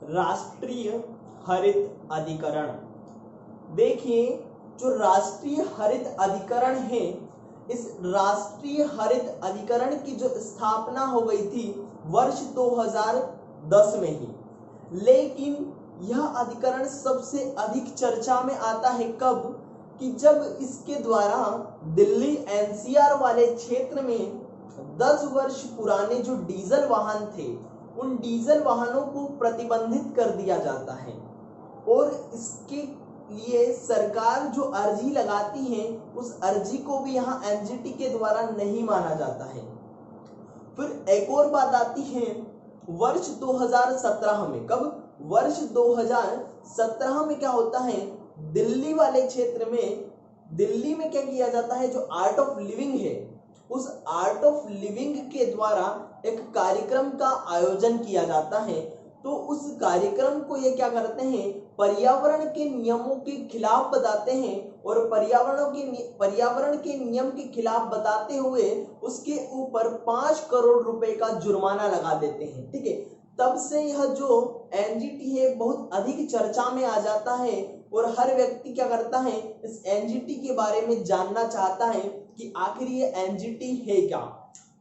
राष्ट्रीय हरित अधिकरण। देखिए, जो राष्ट्रीय हरित अधिकरण है, इस राष्ट्रीय हरित अधिकरण की जो स्थापना हो गई थी वर्ष 2010 में ही, लेकिन यह अधिकरण सबसे अधिक चर्चा में आता है कब, कि जब इसके द्वारा दिल्ली एनसीआर वाले क्षेत्र में 10 वर्ष पुराने जो डीजल वाहन थे, उन डीजल वाहनों को प्रतिबंधित कर दिया जाता है और इसके लिए सरकार जो अर्जी लगाती है, उस अर्जी को भी यहाँ एनजीटी के द्वारा नहीं माना जाता है। फिर एक और बात आती है वर्ष 2017 में। कब? वर्ष 2017 में क्या होता है, दिल्ली वाले क्षेत्र में, दिल्ली में क्या किया जाता है, जो आर्ट ऑफ लिविंग है, उस आर्ट ऑफ लिविंग के द्वारा एक कार्यक्रम का आयोजन किया जाता है। तो उस कार्यक्रम को ये क्या करते हैं, पर्यावरण के नियमों के खिलाफ बताते हैं और पर्यावरण के नियम के खिलाफ बताते हुए उसके ऊपर 5 करोड़ रुपए का जुर्माना लगा देते हैं। ठीक है, तब से यह जो एनजीटी है बहुत अधिक चर्चा में आ जाता है और हर व्यक्ति क्या करता है, इस एनजीटी के बारे में जानना चाहता है कि आखिर ये एनजीटी है क्या।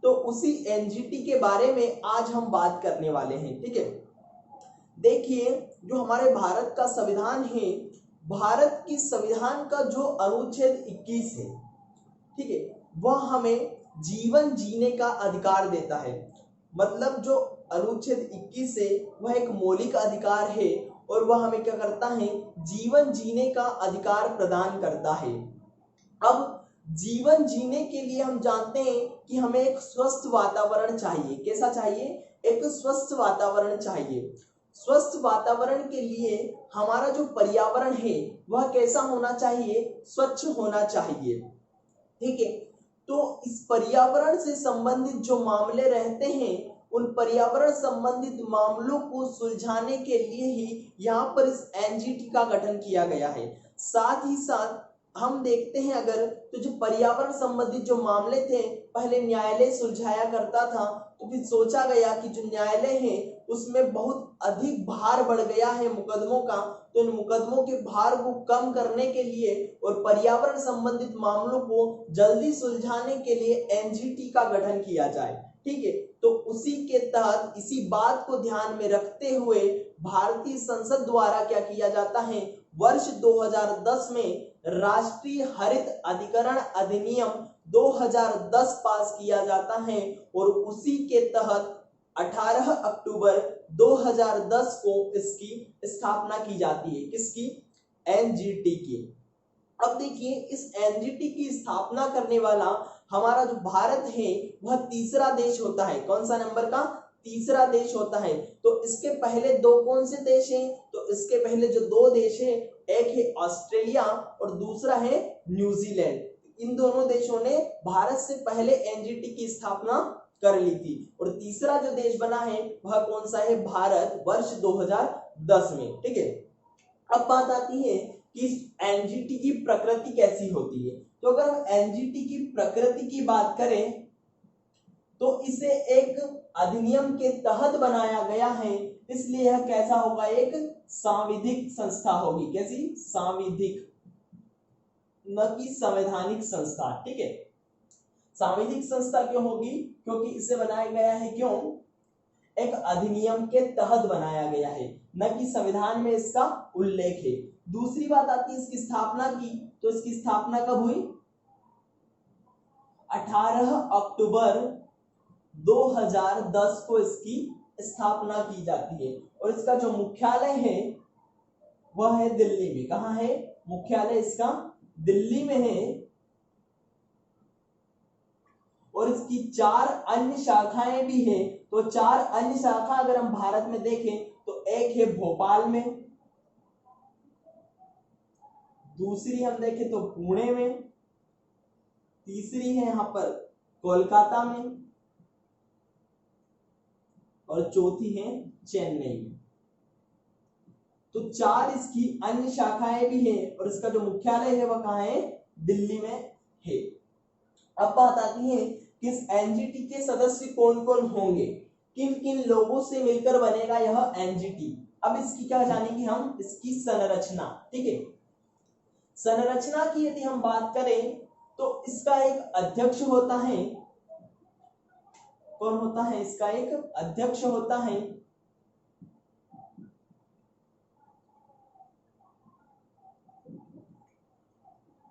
तो उसी एनजीटी के बारे में आज हम बात करने वाले हैं। ठीक है, देखिए, जो हमारे भारत का संविधान है, भारत की संविधान का जो अनुच्छेद 21 है, ठीक है, वह हमें जीवन जीने का अधिकार देता है। मतलब जो अनुच्छेद 21 है वह एक मौलिक अधिकार है और वह हमें क्या करता है, जीवन जीने का अधिकार प्रदान करता है। अब जीवन जीने के लिए हम जानते हैं कि हमें एक स्वस्थ वातावरण चाहिए। कैसा चाहिए? एक स्वस्थ वातावरण चाहिए। स्वस्थ वातावरण के लिए हमारा जो पर्यावरण है वह कैसा होना चाहिए? स्वच्छ होना चाहिए। ठीक है, तो इस पर्यावरण से संबंधित जो मामले रहते हैं, उन पर्यावरण संबंधित मामलों को सुलझाने के लिए ही यहाँ पर इस एनजीटी का गठन किया गया है। साथ ही साथ हम देखते हैं अगर, तो जो पर्यावरण संबंधित जो मामले थे पहले न्यायालय सुलझाया करता था, तो फिर सोचा गया कि जो न्यायालय है उसमें बहुत अधिक भार बढ़ गया है मुकदमों का, तो इन मुकदमों के भार को कम करने के लिए और पर्यावरण संबंधित मामलों को जल्दी सुलझाने के लिए एनजीटी का गठन किया जाए। ठीक है, तो उसी के तहत इसी बात को ध्यान में रखते हुए भारतीय संसद द्वारा क्या किया जाता है, वर्ष 2010 में राष्ट्रीय हरित अधिकरण अधिनियम 2010 पास किया जाता है और उसी के तहत 18 अक्टूबर 2010 को इसकी स्थापना की जाती है। किसकी? एनजीटी की। अब देखिए, इस एनजीटी की स्थापना करने वाला हमारा जो भारत है वह तीसरा देश होता है। कौन सा नंबर का? तीसरा देश होता है। तो इसके पहले दो कौन से देश हैं? तो इसके पहले जो दो देश हैं, एक है ऑस्ट्रेलिया और दूसरा है न्यूजीलैंड। इन दोनों देशों ने भारत से पहले एनजीटी की स्थापना कर ली थी और तीसरा जो देश बना है वह कौन सा है? भारत, वर्ष 2010 में। ठीक है, अब बात आती है कि एनजीटी की प्रकृति कैसी होती है। तो अगर हम एनजीटी की प्रकृति की बात करें तो इसे एक अधिनियम के तहत बनाया गया है, इसलिए यह कैसा होगा? एक सांविधिक संस्था होगी। कैसी? सांविधिक, न कि संवैधानिक संस्था। ठीक है, सांविधिक संस्था क्यों होगी? क्योंकि इसे बनाया गया है क्यों? एक अधिनियम के तहत बनाया गया है, न कि संविधान में इसका उल्लेख है। दूसरी बात आती है इसकी स्थापना की, तो इसकी स्थापना कब हुई? 18 अक्टूबर 2010 को इसकी स्थापना की जाती है और इसका जो मुख्यालय है वह है दिल्ली में। कहाँ है मुख्यालय इसका? दिल्ली में है। और इसकी 4 अन्य शाखाएं भी हैं। तो 4 अन्य शाखा अगर हम भारत में देखें तो एक है भोपाल में, दूसरी हम देखें तो पुणे में, तीसरी है यहाँ पर कोलकाता में और चौथी है चेन्नई में। तो 4 इसकी अन्य शाखाएं भी हैं और इसका जो मुख्यालय है वह कहाँ है? दिल्ली में है। अब बात आती है कि इस एनजीटी के सदस्य कौन कौन होंगे, किन किन लोगों से मिलकर बनेगा यह एनजीटी। अब इसकी क्या जानेंगे हम, इसकी संरचना। ठीक है, संरचना की यदि हम बात करें तो इसका एक अध्यक्ष होता है। कौन होता है, इसका एक अध्यक्ष होता है।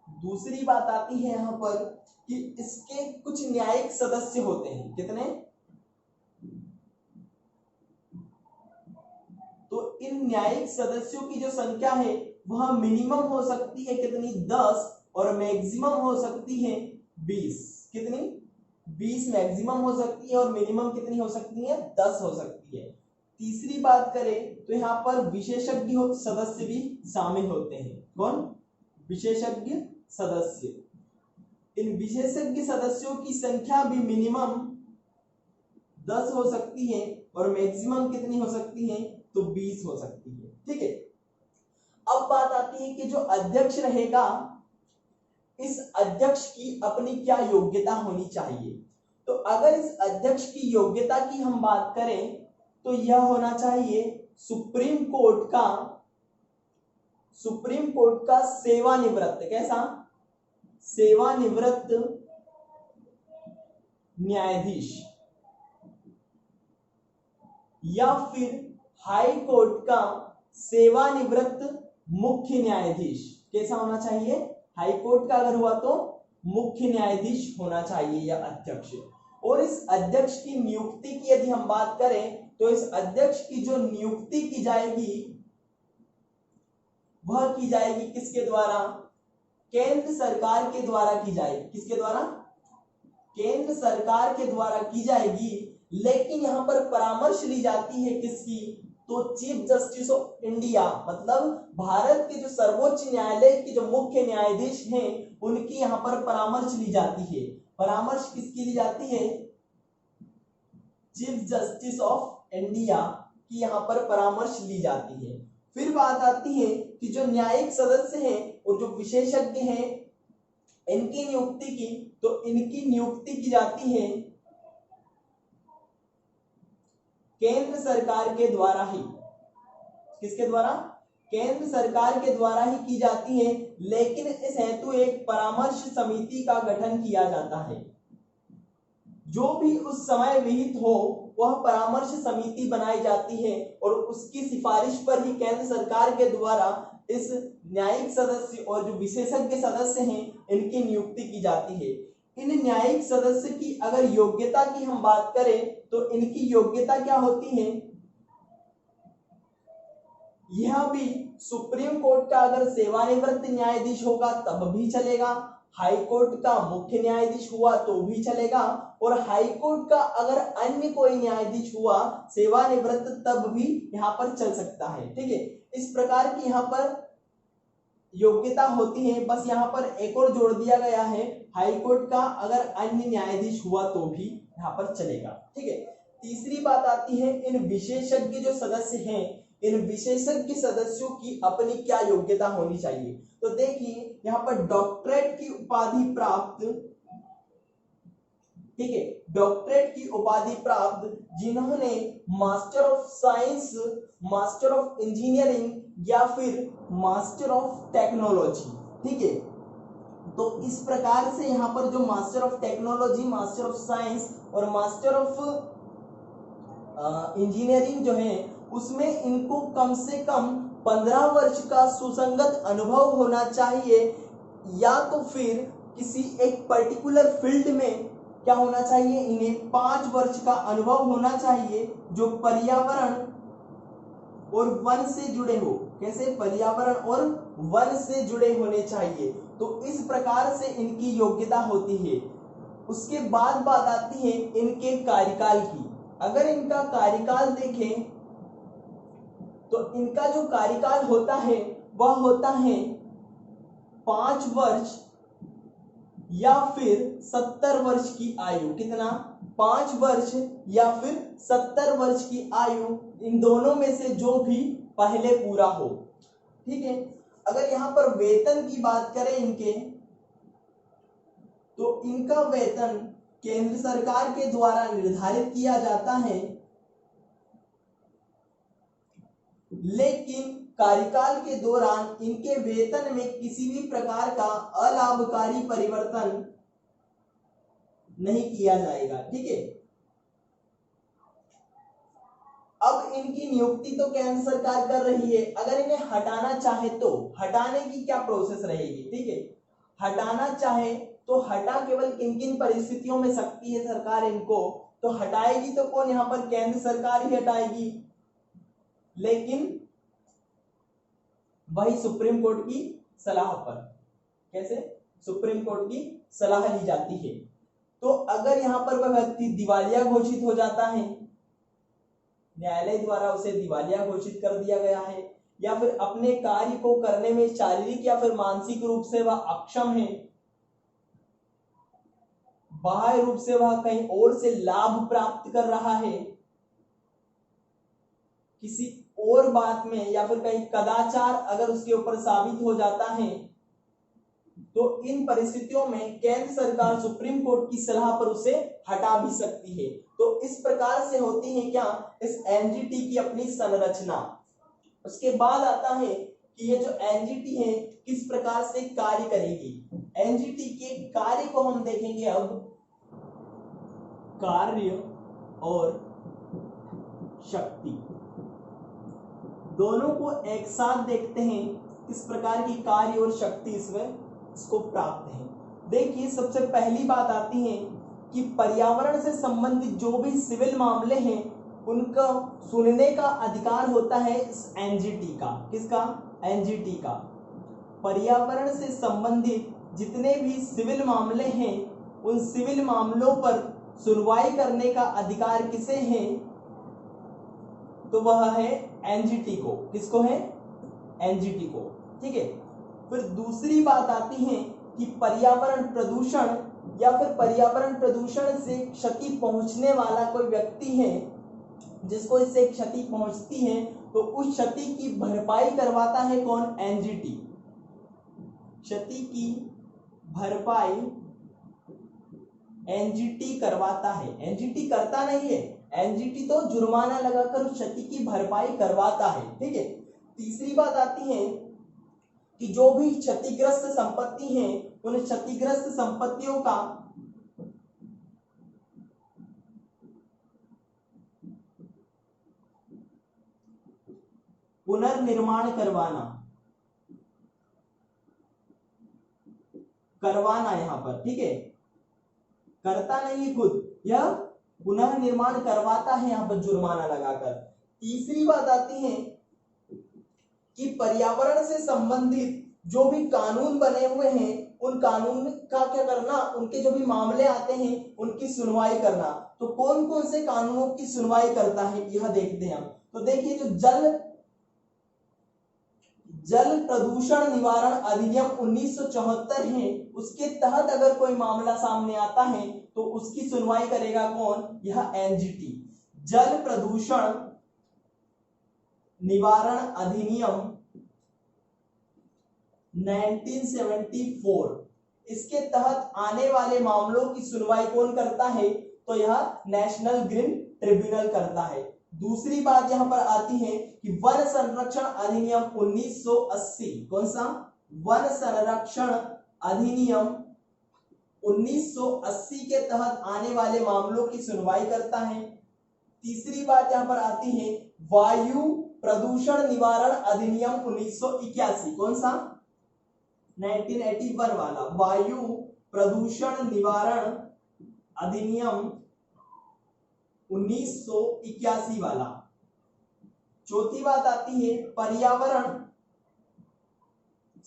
दूसरी बात आती है यहां पर कि इसके कुछ न्यायिक सदस्य होते हैं। कितने, तो इन न्यायिक सदस्यों की जो संख्या है वह मिनिमम हो सकती है कितनी, 10, और मैक्सिमम हो सकती है 20। कितनी, 20 मैक्सिमम हो सकती है और मिनिमम कितनी हो सकती है, 10 हो सकती है। तीसरी बात करें तो यहाँ पर विशेषज्ञ सदस्य भी शामिल होते हैं। कौन, विशेषज्ञ सदस्य। इन विशेषज्ञ सदस्यों की संख्या भी मिनिमम 10 हो सकती है और मैक्सिमम कितनी हो सकती है, तो 20 हो सकती है। ठीक है, अब बात आती है कि जो अध्यक्ष रहेगा, इस अध्यक्ष की अपनी क्या योग्यता होनी चाहिए। तो अगर इस अध्यक्ष की योग्यता की हम बात करें तो यह होना चाहिए सुप्रीम कोर्ट का सेवानिवृत्त, कैसा, सेवानिवृत्त न्यायाधीश, या फिर हाई कोर्ट का सेवानिवृत्त मुख्य न्यायाधीश। कैसा होना चाहिए, हाई कोर्ट का अगर हुआ तो मुख्य न्यायाधीश होना चाहिए या अध्यक्ष। और इस अध्यक्ष की नियुक्ति की यदि हम बात करें तो इस अध्यक्ष की जो नियुक्ति की जाएगी वह की जाएगी किसके द्वारा, केंद्र सरकार के द्वारा की जाएगी। किसके द्वारा, केंद्र सरकार के द्वारा की जाएगी। लेकिन यहां पर परामर्श ली जाती है किसकी, तो चीफ जस्टिस ऑफ इंडिया, मतलब भारत के जो सर्वोच्च न्यायालय के जो मुख्य न्यायाधीश हैं उनकी यहां पर परामर्श ली जाती है। परामर्श किसकी ली जाती है, चीफ जस्टिस ऑफ इंडिया की यहां पर परामर्श ली जाती है। फिर बात आती है कि जो न्यायिक सदस्य हैं और जो विशेषज्ञ हैं इनकी नियुक्ति की, तो इनकी नियुक्ति की जाती है केंद्र सरकार के द्वारा ही। किसके द्वारा, केंद्र सरकार के द्वारा ही की जाती है। लेकिन इस हेतु एक परामर्श समिति का गठन किया जाता है। जो भी उस समय विहित हो वह परामर्श समिति बनाई जाती है और उसकी सिफारिश पर ही केंद्र सरकार के द्वारा इस न्यायिक सदस्य और जो विशेषज्ञ सदस्य हैं इनकी नियुक्ति की जाती है। इन न्यायिक सदस्य की अगर योग्यता की हम बात करें तो इनकी योग्यता क्या होती है, यह भी सुप्रीम कोर्ट का अगर सेवानिवृत्त न्यायाधीश होगा तब भी चलेगा, हाई कोर्ट का मुख्य न्यायाधीश हुआ तो भी चलेगा, और हाई कोर्ट का अगर अन्य कोई न्यायाधीश हुआ सेवानिवृत्त तब भी यहाँ पर चल सकता है। ठीक है, इस प्रकार की यहाँ पर योग्यता होती है। बस यहाँ पर एक और जोड़ दिया गया है, हाई कोर्ट का अगर अन्य न्यायाधीश हुआ तो भी यहाँ पर चलेगा। ठीक है, तीसरी बात आती है इन विशेषज्ञ जो सदस्य हैं, इन विशेषज्ञ सदस्यों की अपनी क्या योग्यता होनी चाहिए। तो देखिए यहाँ पर डॉक्टरेट की उपाधि प्राप्त, ठीक है, डॉक्टरेट की उपाधि प्राप्त जिन्होंने master of science, master of engineering या फिर मास्टर ऑफ टेक्नोलॉजी। ठीक है, तो इस प्रकार से यहाँ पर जो master of technology, master of science और मास्टर ऑफ इंजीनियरिंग जो है उसमें इनको कम से कम 15 वर्ष का सुसंगत अनुभव होना चाहिए, या तो फिर किसी एक पर्टिकुलर फील्ड में क्या होना चाहिए, इन्हें 5 वर्ष का अनुभव होना चाहिए जो पर्यावरण और वन से जुड़े हो। कैसे, पर्यावरण और वन से जुड़े होने चाहिए। तो इस प्रकार से इनकी योग्यता होती है। उसके बाद बात आती है इनके कार्यकाल की। अगर इनका कार्यकाल देखें तो इनका जो कार्यकाल होता है वह होता है 5 वर्ष या फिर 70 वर्ष की आयु। कितना, 5 वर्ष या फिर 70 वर्ष की आयु, इन दोनों में से जो भी पहले पूरा हो। ठीक है, अगर यहाँ पर वेतन की बात करें इनके, तो इनका वेतन केंद्र सरकार के द्वारा निर्धारित किया जाता है। लेकिन कार्यकाल के दौरान इनके वेतन में किसी भी प्रकार का अलाभकारी परिवर्तन नहीं किया जाएगा। ठीक है, अब इनकी नियुक्ति तो केंद्र सरकार कर रही है, अगर इन्हें हटाना चाहे तो हटाने की क्या प्रोसेस रहेगी। ठीक है, हटाना चाहे तो हटा केवल किन किन परिस्थितियों में सकती है सरकार इनको, तो हटाएगी तो कौन, यहां पर केंद्र सरकार ही हटाएगी, लेकिन वही सुप्रीम कोर्ट की सलाह पर। कैसे, सुप्रीम कोर्ट की सलाह ली जाती है। तो अगर यहां पर वह व्यक्ति दिवालिया घोषित हो जाता है, न्यायालय द्वारा उसे दिवालिया घोषित कर दिया गया है, या फिर अपने कार्य को करने में शारीरिक या फिर मानसिक रूप से वह अक्षम है, बाह्य रूप से वह कहीं और से लाभ प्राप्त कर रहा है किसी और बात में, या फिर कहीं कदाचार अगर उसके ऊपर साबित हो जाता है, तो इन परिस्थितियों में केंद्र सरकार सुप्रीम कोर्ट की सलाह पर उसे हटा भी सकती है। तो इस प्रकार से होती है क्या, इस एनजीटी की अपनी संरचना। उसके बाद आता है कि ये जो एनजीटी है किस प्रकार से कार्य करेगी। एनजीटी के कार्य को हम देखेंगे अब, कार्य और शक्ति दोनों को एक साथ देखते हैं, किस प्रकार की कार्य और शक्ति इसको प्राप्त है। देखिए, सबसे पहली बात आती है कि पर्यावरण से संबंधित जो भी सिविल मामले हैं उनका सुनने का अधिकार होता है इस एनजीटी का। किसका, एनजीटी का। पर्यावरण से संबंधित जितने भी सिविल मामले हैं उन सिविल मामलों पर सुनवाई करने का अधिकार किसे है, तो वह है एनजीटी को। किसको है, एनजीटी को। ठीक है, फिर दूसरी बात आती है कि पर्यावरण प्रदूषण या फिर पर्यावरण प्रदूषण से क्षति पहुंचने वाला कोई व्यक्ति है, जिसको इससे क्षति पहुंचती है, तो उस क्षति की भरपाई करवाता है कौन, एनजीटी। क्षति की भरपाई एनजीटी करवाता है, एनजीटी करता नहीं है, एनजीटी तो जुर्माना लगाकर क्षति की भरपाई करवाता है। ठीक है, तीसरी बात आती है कि जो भी क्षतिग्रस्त संपत्ति है उन क्षतिग्रस्त संपत्तियों का पुनर्निर्माण करवाना यहां पर। ठीक है, करता नहीं खुद, यह पुनः निर्माण करवाता है यहां पर जुर्माना लगाकर। तीसरी बात आती है कि पर्यावरण से संबंधित जो भी कानून बने हुए हैं उन कानून का क्या करना, उनके जो भी मामले आते हैं उनकी सुनवाई करना। तो कौन कौन से कानूनों की सुनवाई करता है यह देखते हैं हम। तो देखिए, जो जल प्रदूषण निवारण अधिनियम 1974 है, उसके तहत अगर कोई मामला सामने आता है तो उसकी सुनवाई करेगा कौन, यह एनजीटी। जल प्रदूषण निवारण अधिनियम 1974, इसके तहत आने वाले मामलों की सुनवाई कौन करता है, तो यह नेशनल ग्रीन ट्रिब्यूनल करता है। दूसरी बात यहां पर आती है कि वन संरक्षण अधिनियम 1980, कौन सा, वन संरक्षण अधिनियम 1980 के तहत आने वाले मामलों की सुनवाई करता है। तीसरी बात यहां पर आती है वायु प्रदूषण निवारण अधिनियम 1981, कौन सा, 1981 वाला वायु प्रदूषण निवारण अधिनियम 1981 वाला। चौथी बात आती है पर्यावरण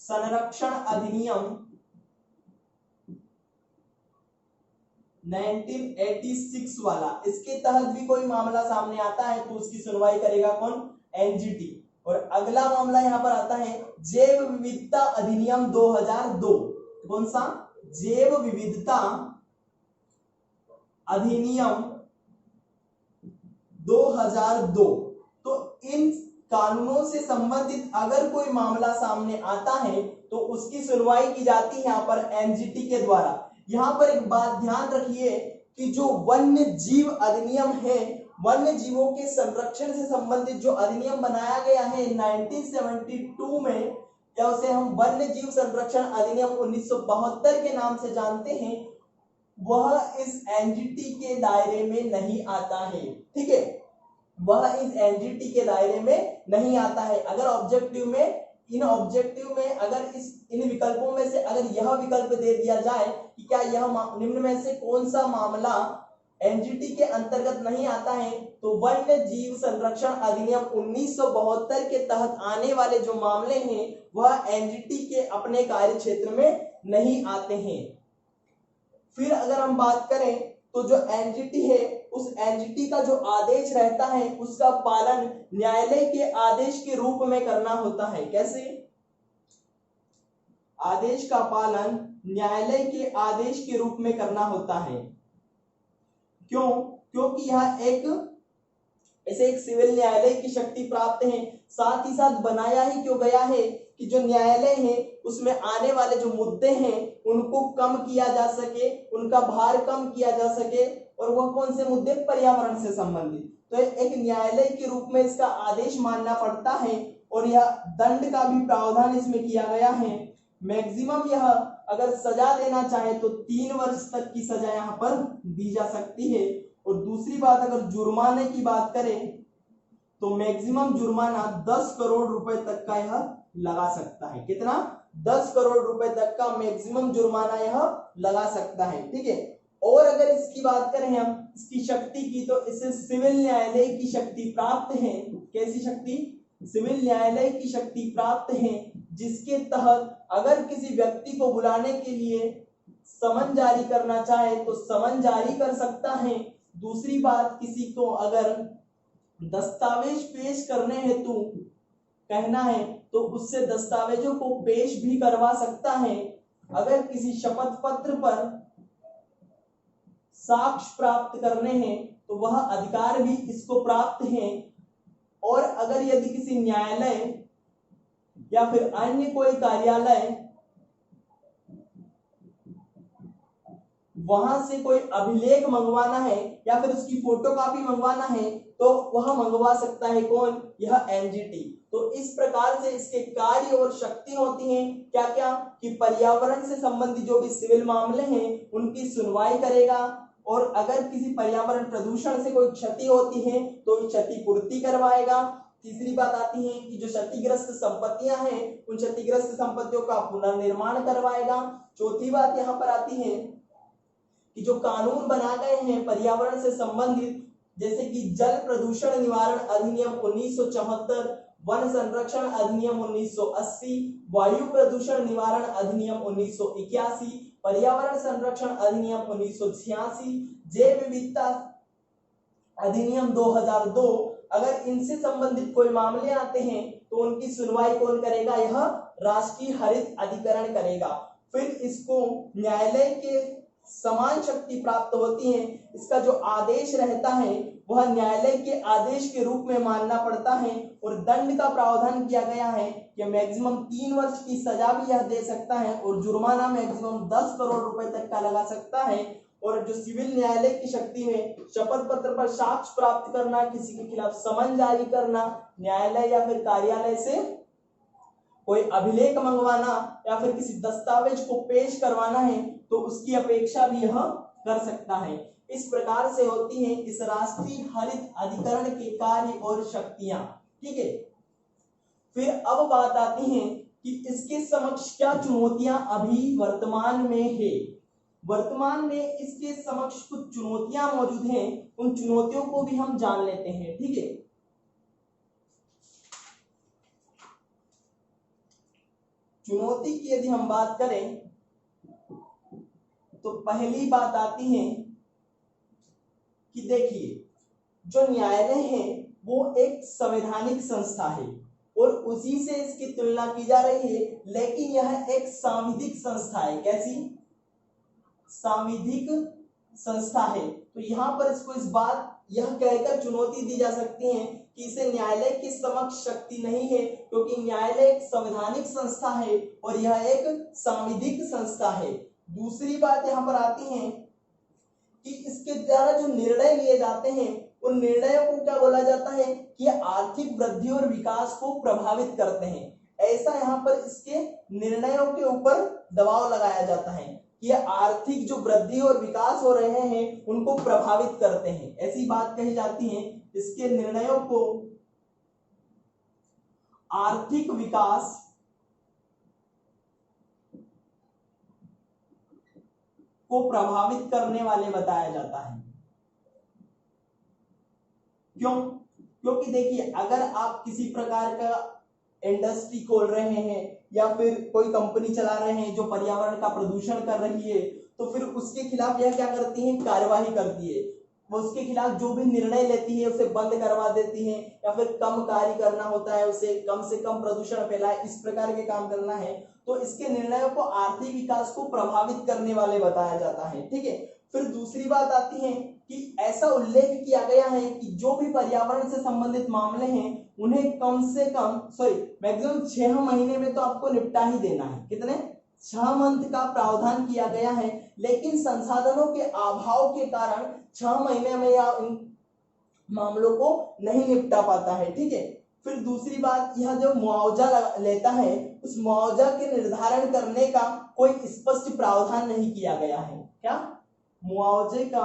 संरक्षण अधिनियम 1986 वाला। इसके तहत भी कोई मामला सामने आता है तो उसकी सुनवाई करेगा कौन, एनजीटी। और अगला मामला यहां पर आता है जैव विविधता अधिनियम 2002, कौन सा, जैव विविधता अधिनियम 2002। तो इन कानूनों से संबंधित अगर कोई मामला सामने आता है तो उसकी सुनवाई की जाती है यहां पर एनजीटी के द्वारा। यहां पर एक बात ध्यान रखिए कि जो वन्य जीव अधिनियम है वन्य जीवों के संरक्षण से संबंधित जो अधिनियम बनाया गया है 1972 में, या उसे हम वन्य जीव संरक्षण अधिनियम 1972 के नाम से जानते हैं, वह इस एनजीटी के दायरे में नहीं आता है। ठीक है, वह इस एनजीटी के दायरे में नहीं आता है। अगर ऑब्जेक्टिव में, इन ऑब्जेक्टिव में अगर इन विकल्पों में से अगर यह विकल्प दे दिया जाए कि क्या यह निम्न में से कौन सा मामला एनजीटी के अंतर्गत नहीं आता है, तो वन्य जीव संरक्षण अधिनियम 1972 के तहत आने वाले जो मामले हैं वह एनजीटी के अपने कार्य क्षेत्र में नहीं आते हैं। फिर अगर हम बात करें तो जो एनजीटी है, उस एनजीटी का जो आदेश रहता है उसका पालन न्यायालय के आदेश के रूप में करना होता है। कैसे? आदेश का पालन न्यायालय के आदेश के रूप में करना होता है। क्यों? क्योंकि यह एक सिविल न्यायालय की शक्ति प्राप्त है। साथ ही साथ बनाया ही क्यों गया है कि जो न्यायालय है उसमें आने वाले जो मुद्दे हैं उनको कम किया जा सके, उनका भार कम किया जा सके। और वह कौन से मुद्दे? पर्यावरण से संबंधित। तो एक न्यायालय के रूप में इसका आदेश मानना पड़ता है। और यह दंड का भी प्रावधान इसमें किया गया है। मैक्सिमम यह अगर सजा देना चाहे तो 3 वर्ष तक की सजा यहाँ पर दी जा सकती है। और दूसरी बात, अगर जुर्माने की बात करें तो मैक्सिमम जुर्माना 10 करोड़ रुपए तक का यह लगा सकता है। कितना? 10 करोड़ रुपए तक का मैक्सिमम जुर्माना यह लगा सकता है। ठीक है, और अगर इसकी बात करें हम इसकी शक्ति की, तो इसे सिविल न्यायालय की शक्ति प्राप्त है। कैसी शक्ति? सिविल न्यायालय की शक्ति प्राप्त है, जिसके तहत अगर किसी व्यक्ति को बुलाने के लिए समन जारी करना चाहे तो समन जारी कर सकता है। दूसरी बात, किसी को अगर दस्तावेज पेश करने हेतु कहना है तो उससे दस्तावेजों को पेश भी करवा सकता है। अगर किसी शपथ पत्र पर साक्ष्य प्राप्त करने हैं तो वह अधिकार भी इसको प्राप्त है। और अगर यदि किसी न्यायालय या फिर अन्य कोई कार्यालय वहां से कोई अभिलेख मंगवाना है या फिर उसकी फोटोकॉपी मंगवाना है तो वह मंगवा सकता है। कौन? यह एनजीटी। तो इस प्रकार से इसके कार्य और शक्ति होती हैं। क्या क्या? कि पर्यावरण से संबंधित जो भी सिविल मामले हैं उनकी सुनवाई करेगा। और अगर किसी पर्यावरण प्रदूषण से कोई क्षति होती है तो क्षतिपूर्ति करवाएगा। तीसरी बात आती है कि जो क्षतिग्रस्त संपत्तियां हैं उन क्षतिग्रस्त संपत्तियों का पुनर्निर्माण करवाएगा। चौथी बात यहाँ पर आती है कि जो कानून बना गए हैं पर्यावरण से संबंधित, जैसे कि जल प्रदूषण निवारण अधिनियम 1974, वन संरक्षण अधिनियम 1980, वायु प्रदूषण निवारण अधिनियम 1981, पर्यावरण संरक्षण अधिनियम 1986, जैव विविधता अधिनियम 2002, अगर इनसे संबंधित कोई मामले आते हैं तो उनकी सुनवाई कौन करेगा? यह राष्ट्रीय हरित अधिकरण करेगा। फिर इसको न्यायालय के समान शक्ति प्राप्त होती है। इसका जो आदेश रहता है वह न्यायालय के आदेश के रूप में मानना पड़ता है। और दंड का प्रावधान किया गया है कि मैक्सिमम 3 वर्ष की सजा भी यह दे सकता है और जुर्माना मैक्सिमम 10 करोड़ रुपए तक का लगा सकता है। और जो सिविल न्यायालय की शक्ति में शपथ पत्र पर साक्ष्य प्राप्त करना, किसी के खिलाफ समन जारी करना, न्यायालय या फिर कार्यालय से कोई अभिलेख मंगवाना या फिर किसी दस्तावेज को पेश करवाना है तो उसकी अपेक्षा भी यह कर सकता है। इस प्रकार से होती हैं इस राष्ट्रीय हरित अधिकरण के कार्य और शक्तियां। ठीक है, फिर अब बात आती है कि इसके समक्ष क्या चुनौतियां अभी वर्तमान में है। वर्तमान में इसके समक्ष कुछ चुनौतियां मौजूद हैं, उन चुनौतियों को भी हम जान लेते हैं। ठीक है, चुनौती की यदि हम बात करें तो पहली बात आती है कि देखिए, जो न्यायालय है वो एक संवैधानिक संस्था है और उसी से इसकी तुलना की जा रही है, लेकिन यह एक सांविधिक संस्था है। कैसी? सांविधिक संस्था है। तो यहाँ पर इसको इस बात यह कहकर चुनौती दी जा सकती है कि इसे न्यायालय की समक्ष शक्ति नहीं है, क्योंकि न्यायालय एक संवैधानिक संस्था है और यह एक सांविधिक संस्था है। दूसरी बात यहाँ पर आती है कि इसके द्वारा जो निर्णय लिए जाते हैं उन निर्णयों को क्या बोला जाता है कि ये आर्थिक वृद्धि और विकास को प्रभावित करते हैं। ऐसा यहाँ पर इसके निर्णयों के ऊपर दबाव लगाया जाता है कि ये आर्थिक जो वृद्धि और विकास हो रहे हैं उनको प्रभावित करते हैं, ऐसी बात कही जाती है। इसके निर्णयों को आर्थिक विकास को प्रभावित करने वाले बताया जाता है। क्यों? क्योंकि देखिए, अगर आप किसी प्रकार का इंडस्ट्री खोल रहे हैं या फिर कोई कंपनी चला रहे हैं जो पर्यावरण का प्रदूषण कर रही है, तो फिर उसके खिलाफ यह क्या करती है, कार्यवाही करती है। वो उसके खिलाफ जो भी निर्णय लेती है उसे बंद करवा देती है, या फिर कम कार्य करना होता है, उसे कम से कम प्रदूषण फैलाए, इस प्रकार के काम करना है। तो इसके निर्णयों को आर्थिक विकास को प्रभावित करने वाले बताया जाता है। ठीक है। फिर दूसरी बात आती है कि ऐसा उल्लेख किया गया है कि जो भी पर्यावरण से संबंधित मामले हैं उन्हें कम से कम मैक्सिमम 6 महीने में तो आपको निपटा ही देना है। कितने? 6 मंथ का प्रावधान किया गया है, लेकिन संसाधनों के अभाव के कारण 6 महीने में या इन मामलों को नहीं निपटा पाता है। ठीक है। फिर दूसरी बात, यह जो मुआवजा लेता है उस मुआवजा के निर्धारण करने का कोई स्पष्ट प्रावधान नहीं किया गया है। क्या? मुआवजे का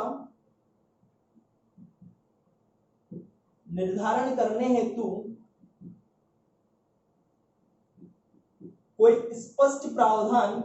निर्धारण करने हेतु कोई स्पष्ट प्रावधान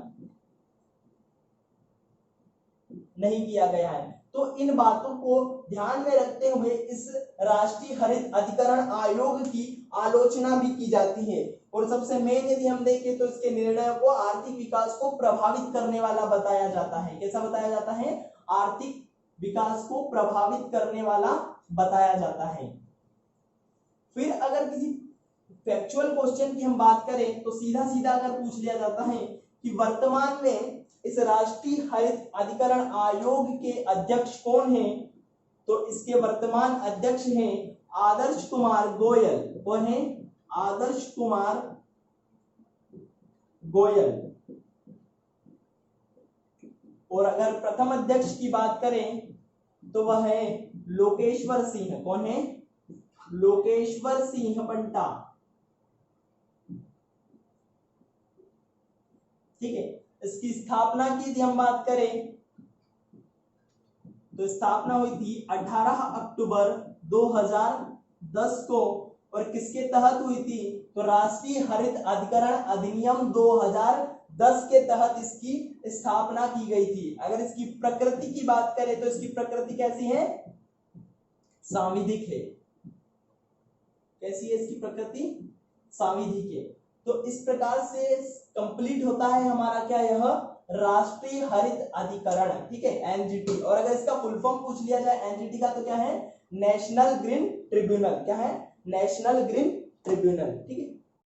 नहीं किया गया है। तो इन बातों को ध्यान में रखते हुए इस राष्ट्रीय हरित अधिकरण आयोग की आलोचना भी की जाती है। और सबसे मेन यदि हम देखें तो इसके निर्णयों को आर्थिक विकास को प्रभावित करने वाला बताया जाता है। कैसा बताया जाता है? आर्थिक विकास को प्रभावित करने वाला बताया जाता है। फिर अगर किसी फैक्चुअल क्वेश्चन की हम बात करें तो सीधा सीधा अगर पूछ लिया जाता है कि वर्तमान में इस राष्ट्रीय हरित अधिकरण आयोग के अध्यक्ष कौन हैं, तो इसके वर्तमान अध्यक्ष हैं आदर्श कुमार गोयल। कौन है? आदर्श कुमार गोयल। और अगर प्रथम अध्यक्ष की बात करें तो वह है लोकेश्वर सिंह। कौन है? लोकेश्वर सिंह पंटा। ठीक है। इसकी स्थापना की यदि हम बात करें तो स्थापना हुई थी 18 अक्टूबर 2010 को। और किसके तहत हुई थी? तो राष्ट्रीय हरित अधिकरण अधिनियम 2010 के तहत इसकी स्थापना की गई थी। अगर इसकी प्रकृति की बात करें तो इसकी प्रकृति कैसी है? सांविधिक है। कैसी है इसकी प्रकृति? सांविधिक है। तो इस प्रकार से कंप्लीट होता है हमारा क्या, यह राष्ट्रीय हरित अधिकरण। ठीक है, एनजीटी। और अगर इसका फुल फॉर्म पूछ लिया जाए एनजीटी का तो क्या है? National green tribunal. क्या है? National green tribunal. ठीक है।